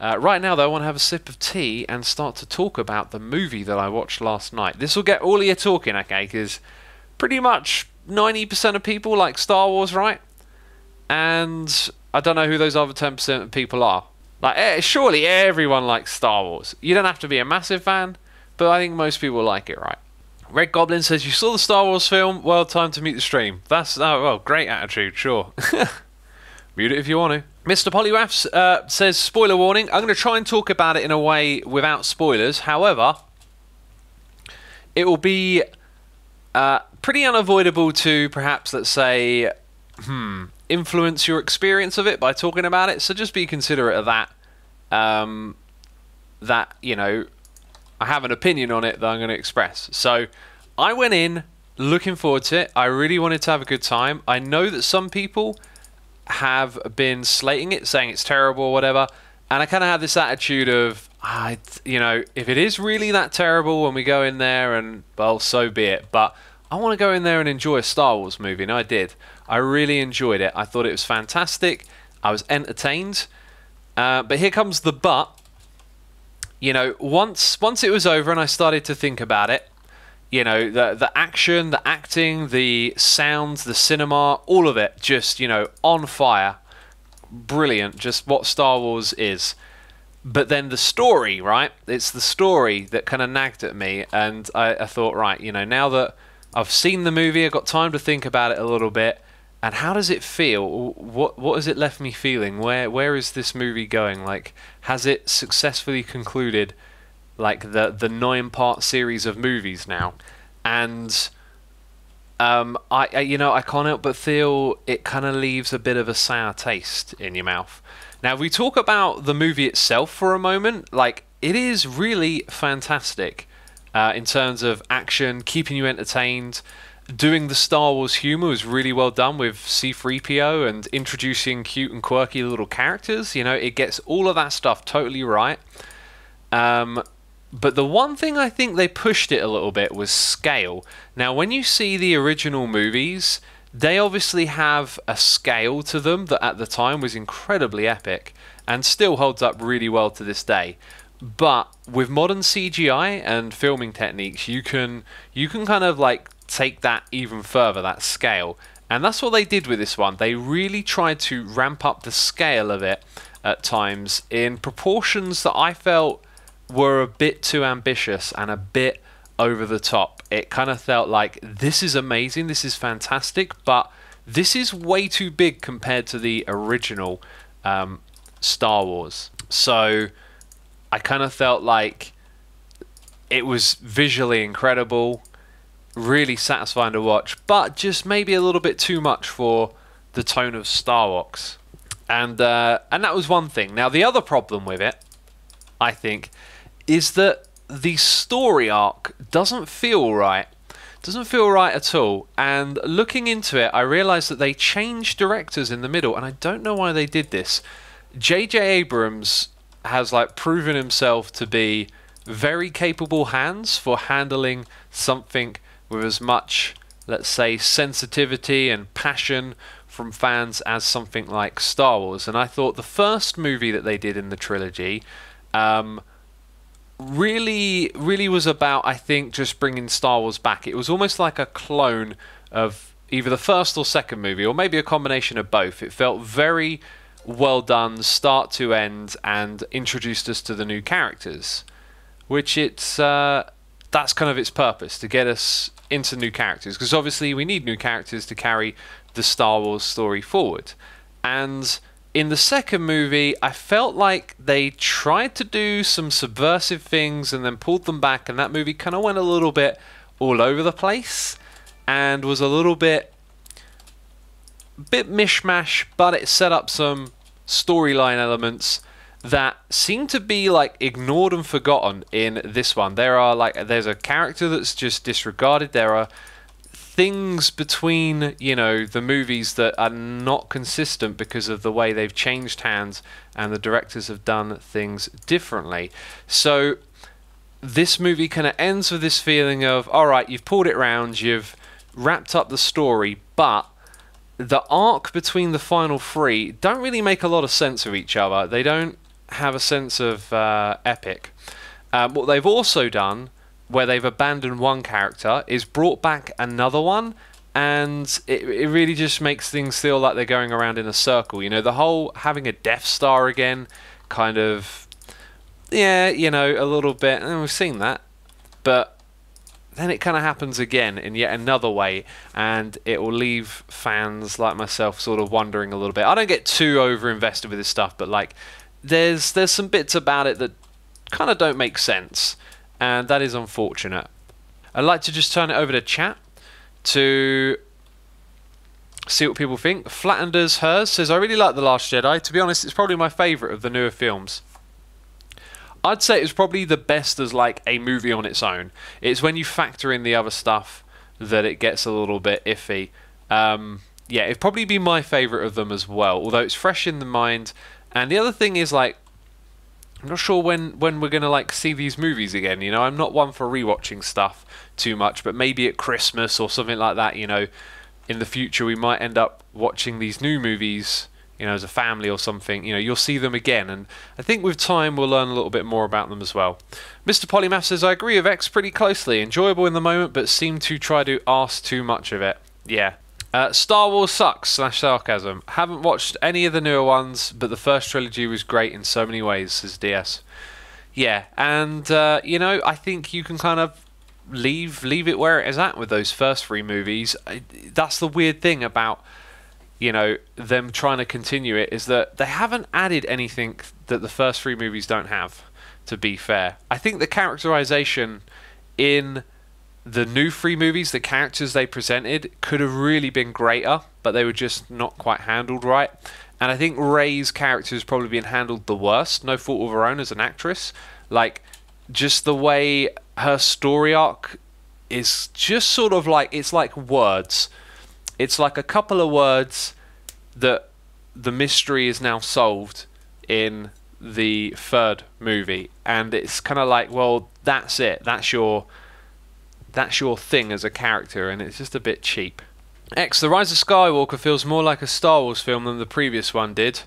Right now, though, I want to have a sip of tea and start to talk about the movie that I watched last night. This will get all of you talking, okay? Because pretty much 90% of people like Star Wars, right? And I don't know who those other 10% of people are. Like, surely everyone likes Star Wars. You don't have to be a massive fan, but I think most people like it, right? Red Goblin says, you saw the Star Wars film? Well, time to mute the stream. That's, oh, well, great attitude, sure. Mute it if you want to. Mr. Polywaffs says, spoiler warning. I'm going to try and talk about it in a way without spoilers. However, it will be pretty unavoidable to perhaps, let's say, influence your experience of it by talking about it. So just be considerate of that. That, you know, I have an opinion on it that I'm going to express. So I went in looking forward to it. I really wanted to have a good time. I know that some people have been slating it, saying it's terrible or whatever, and I kind of have this attitude of, you know, if it is really that terrible when we go in there, and well, so be it, but I want to go in there and enjoy a Star Wars movie, and I did. I really enjoyed it. I thought it was fantastic. I was entertained, but here comes the but. You know, once it was over and I started to think about it, you know, the action, the acting, the sounds, the cinema, all of it just, you know, on fire. Brilliant, just what Star Wars is. But then the story, right? It's the story that kind of nagged at me, and I thought, right, you know, now that I've seen the movie, I've got time to think about it a little bit, and how does it feel? What has it left me feeling? Where is this movie going? Like, has it successfully concluded like the 9-part series of movies now? And I you know, I can't help but feel it kind of leaves a bit of a sour taste in your mouth. Now, if we talk about the movie itself for a moment, like, it is really fantastic in terms of action, keeping you entertained. Doing the Star Wars humor was really well done with C-3PO and introducing cute and quirky little characters. You know, it gets all of that stuff totally right. But the one thing I think they pushed it a little bit was scale. Now, when you see the original movies, they obviously have a scale to them that at the time was incredibly epic and still holds up really well to this day. But with modern CGI and filming techniques, you can kind of like take that even further, that scale. And that's what they did with this one. They really tried to ramp up the scale of it at times in proportions that I felt were a bit too ambitious and a bit over the top. It kind of felt like, this is amazing, this is fantastic, but this is way too big compared to the original Star Wars. So I kind of felt like it was visually incredible, really satisfying to watch, but just maybe a little bit too much for the tone of Star Wars. And that was one thing. Now, the other problem with it, I think, is that the story arc doesn't feel right. Doesn't feel right at all. And looking into it, I realized that they changed directors in the middle, and I don't know why they did this. J.J. Abrams has like proven himself to be very capable hands for handling something with as much, let's say, sensitivity and passion from fans as something like Star Wars. And I thought the first movie that they did in the trilogy really was about, I think, just bringing Star Wars back. It was almost like a clone of either the first or second movie, or maybe a combination of both. It felt very well done, start to end, and introduced us to the new characters, which it's that's kind of its purpose, to get us into new characters, because obviously we need new characters to carry the Star Wars story forward. And in the second movie, I felt like they tried to do some subversive things and then pulled them back, and that movie kind of went a little bit all over the place and was a little bit mishmash, but it set up some storyline elements that seem to be like ignored and forgotten in this one. There's a character that's just disregarded. There are things between, you know, the movies that are not consistent because of the way they've changed hands and the directors have done things differently. So this movie kind of ends with this feeling of, all right, you've pulled it round, you've wrapped up the story, but the arc between the final three don't really make a lot of sense of each other. They don't have a sense of epic. What they've also done, where they've abandoned one character, is brought back another one, and it really just makes things feel like they're going around in a circle. You know, the whole having a Death Star again, kind of, yeah, you know, a little bit, and we've seen that, but then it kind of happens again in yet another way, and it will leave fans like myself sort of wondering a little bit. I don't get too over invested with this stuff, but like there's some bits about it that kind of don't make sense, and that is unfortunate. I'd like to just turn it over to chat to see what people think. Flatlanders Hers says, I really like The Last Jedi. To be honest, it's probably my favourite of the newer films. I'd say it's probably the best as like a movie on its own. It's when you factor in the other stuff that it gets a little bit iffy. Yeah, it'd probably be my favourite of them as well, although it's fresh in the mind. And the other thing is, like, I'm not sure when we're going to like see these movies again. You know, I'm not one for rewatching stuff too much, but maybe at Christmas or something like that, you know, in the future we might end up watching these new movies, you know, as a family or something. You know, you'll see them again, and I think with time we'll learn a little bit more about them as well. Mr. Polymath says, I agree with X pretty closely. Enjoyable in the moment, but seem to try to ask too much of it. Yeah. Star Wars sucks / sarcasm. Haven't watched any of the newer ones, but the first trilogy was great in so many ways, says DS. Yeah, and you know, I think you can kind of leave it where it is at with those first 3 movies. That's the weird thing about, you know, them trying to continue it, is that they haven't added anything that the first 3 movies don't have, to be fair. I think the characterization in the new 3 movies, the characters they presented, could have really been greater, but they were just not quite handled right. And I think Rey's character has probably been handled the worst, no fault of her own as an actress. Like, just the way her story arc is just sort of like, it's like words. It's like a couple of words that the mystery is now solved in the 3rd movie, and it's kind of like, well, that's it. That's your thing as a character, and it's just a bit cheap. X, The Rise of Skywalker feels more like a Star Wars film than the previous one did,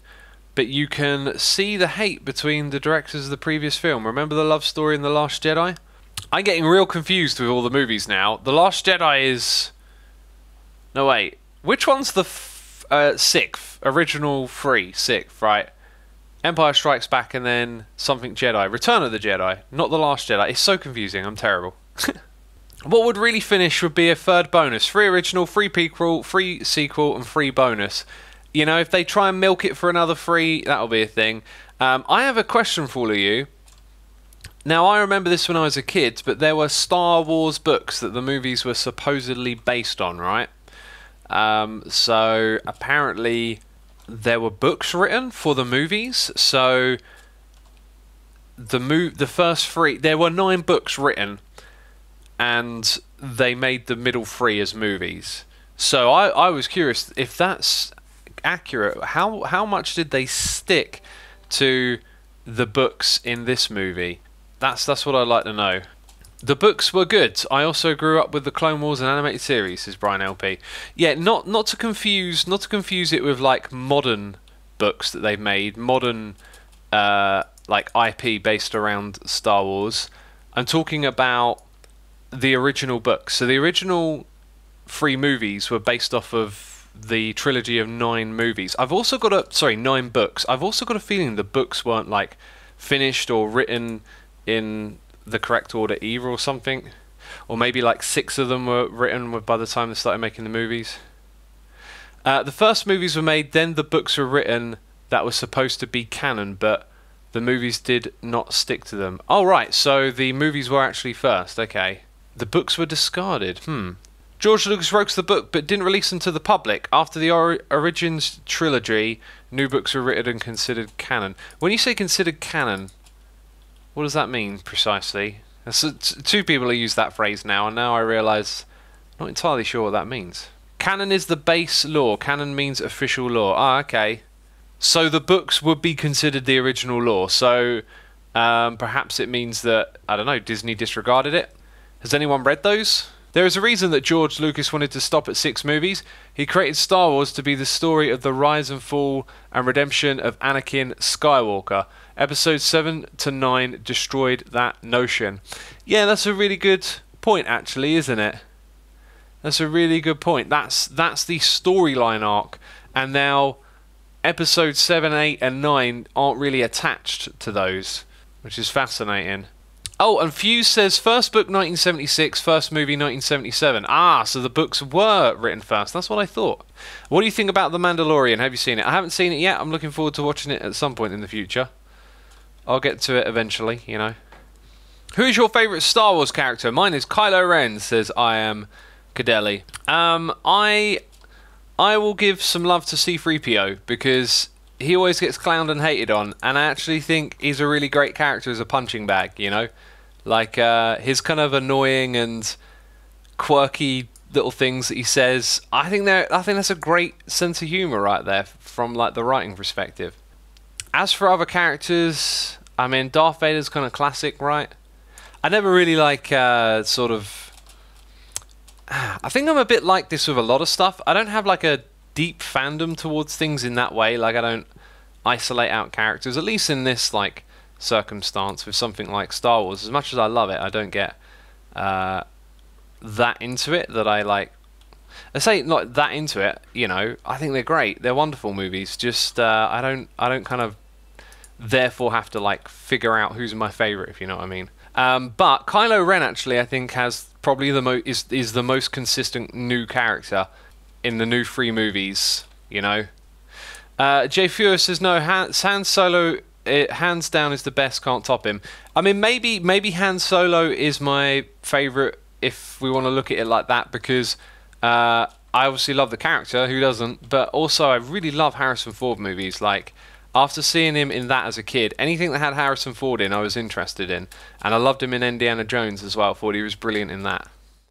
but you can see the hate between the directors of the previous film. Remember the love story in The Last Jedi? I'm getting real confused with all the movies now. The Last Jedi is... No, wait. Which one's the 6th? Original 3, 6th, right? Empire Strikes Back and then something Jedi. Return of the Jedi, not The Last Jedi. It's so confusing. I'm terrible. What would really finish would be a 3rd bonus. 3 original, 3 prequel, 3 sequel, and 3 bonus. You know, if they try and milk it for another 3, that'll be a thing. I have a question for all of you. Now, I remember this when I was a kid, but there were Star Wars books that the movies were supposedly based on, right? So, apparently, there were books written for the movies. So, the first 3... There were 9 books written, and they made the middle 3 as movies. So I was curious if that's accurate. How much did they stick to the books in this movie? That's what I'd like to know. The books were good. I also grew up with the Clone Wars and animated series, says Brian LP. Yeah, not to confuse it with like modern books that they've made, modern like IP based around Star Wars. I'm talking about the original books. So the original 3 movies were based off of the trilogy of 9 movies. 9 books. I've also got a feeling the books weren't like finished or written in the correct order either or something. Or maybe like 6 of them were written by the time they started making the movies. The first movies were made, then the books were written that were supposed to be canon, but the movies did not stick to them. Oh right, so the movies were actually first, okay. The books were discarded. George Lucas wrote the book but didn't release them to the public. After the Origins trilogy, new books were written and considered canon. When you say considered canon, what does that mean precisely? So, 2 people have used that phrase now, and now I realise I'm not entirely sure what that means. Canon is the base law. Canon means official law. Ah, okay. So the books would be considered the original law. So perhaps it means that, I don't know, Disney disregarded it? Has anyone read those? There is a reason that George Lucas wanted to stop at 6 movies. He created Star Wars to be the story of the rise and fall and redemption of Anakin Skywalker. Episodes 7 to 9 destroyed that notion. Yeah, that's a really good point, actually, isn't it? That's a really good point. That's the storyline arc, and now episodes 7, 8, and 9 aren't really attached to those, which is fascinating. Oh, and Fuse says first book 1976, first movie 1977. Ah, so the books were written first. That's what I thought. What do you think about The Mandalorian? Have you seen it? I haven't seen it yet. I'm looking forward to watching it at some point in the future. I'll get to it eventually, you know. Who is your favourite Star Wars character? Mine is Kylo Ren, says I am Cadelli. I will give some love to C-3PO because he always gets clowned and hated on, and I actually think he's a really great character as a punching bag, you know? Like, his kind of annoying and quirky little things that he says, I think that's a great sense of humour right there from, like, the writing perspective. As for other characters, I mean, Darth Vader's kind of classic, right? I never really like, sort of... I think I'm a bit like this with a lot of stuff. I don't have, like, a deep fandom towards things in that way. Like, I don't isolate out characters, at least in this, like, circumstance with something like Star Wars. As much as I love it, I don't get that into it that I like. I say not that into it, you know. I think they're great. They're wonderful movies. Just I don't kind of therefore have to like figure out who's my favorite, if you know what I mean. But Kylo Ren actually, I think, has probably is the most consistent new character in the new 3 movies. You know, Jay Fuhr says no. Han Solo, hands down, is the best. Can't top him. I mean, maybe Han Solo is my favorite if we want to look at it like that, because I obviously love the character. Who doesn't? But also, I really love Harrison Ford movies. Like, after seeing him in that as a kid, anything that had Harrison Ford in, I was interested in. And I loved him in Indiana Jones as well. Thought he was brilliant in that.